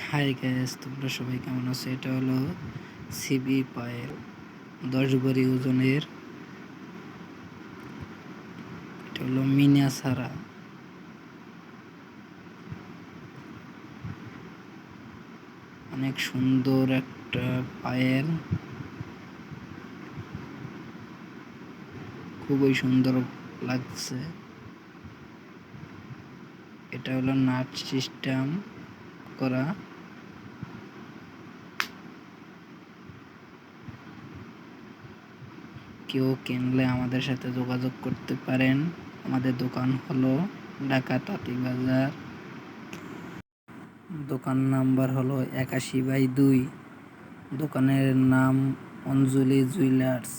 Hi guys, তোমরা সবাই কেমন আছো? এটা হলো সিবি পায়ের 10 ভরি ওজনের। এটা হলো মিনা সারা। অনেক সুন্দর একটা পায়ের, খুবই সুন্দর লাগছে। এটা হলো নাট সিস্টেম করা। কেউ কিনলে আমাদের সাথে যোগাযোগ করতে পারেন। আমাদের দোকান হলো ঢাকা তাঁতীবাজার। দোকান নাম্বার হলো 81/2। দোকানের নাম অঞ্জলি জুয়েলার্স।